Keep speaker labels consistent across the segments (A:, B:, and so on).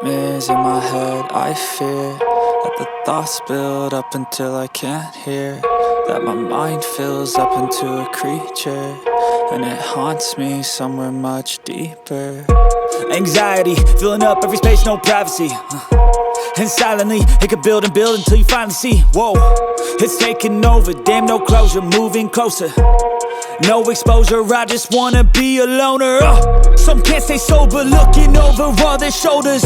A: nightmares in my head. I fear that the thoughts build up until I can't hear, that my mind fills up into a creature, and it haunts me somewhere much deeper.
B: Anxiety, filling up every space, no privacy. And silently, it could build and build until you finally see, whoa, it's taking over, damn no closure, moving closer. No exposure, I just wanna be a loner. Some can't stay sober, looking over all their shoulders,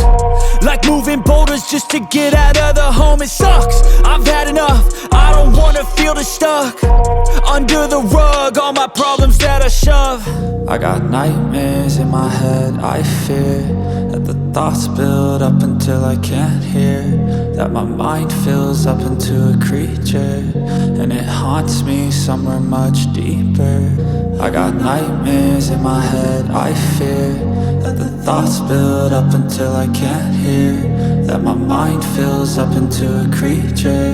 B: like moving boulders just to get out of the home. It sucks, I've had enough, I don't wanna feel the stuck under the rug, all my problems that I shove.
A: I got nightmares in my head. I fear that the thoughts build up until I can't hear, that my mind fills up into a creature, and it haunts me somewhere much deeper. I got nightmares in my head. I fear that the thoughts build up until I can't hear, that my mind fills up into a creature,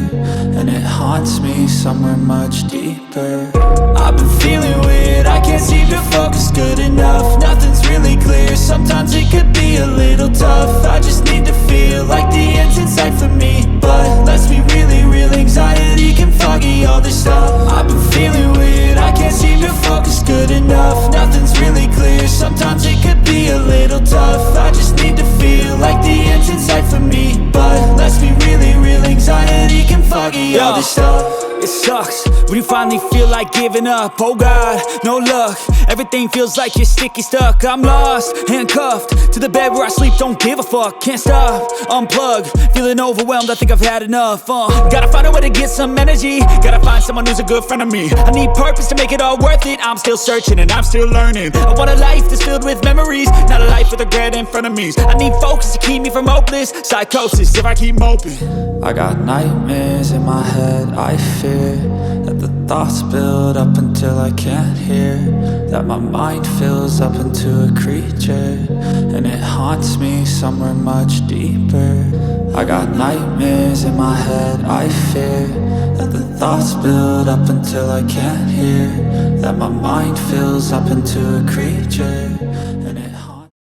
A: and it haunts me somewhere much deeper.
B: I've been feeling weird, I can't seem to focus good enough. Nothing's really clear, sometimes it could be a little tough. I just need to feel like the end's in sight for me, but let's be really real, anxiety can foggy all this stuff. I've been feeling weird, I can't seem to focus good enough. Nothing's really clear, sometimes it could be a little tough. I just need to feel like the end's in sight for me, but let's be really real, anxiety can foggy all this stuff. It sucks when you finally feel like giving up. Oh God, no luck, everything feels like you're sticky stuck. I'm lost, handcuffed to the bed where I sleep, don't give a fuck. Can't stop, unplug, feeling overwhelmed, I think I've had enough. Gotta find a way to get some energy, gotta find someone who's a good friend of me. I need purpose to make it all worth it, I'm still searching and I'm still learning. I want a life that's filled with memories, not a life with regret and frenemies. I need focus to keep me from hopeless psychosis if I keep moping.
A: I got nightmares in my head. I fear that the thoughts build up until I can't hear, that my mind fills up into a creature, and it haunts me somewhere much deeper. I got nightmares in my head. I fear that the thoughts build up until I can't hear, that my mind fills up into a creature,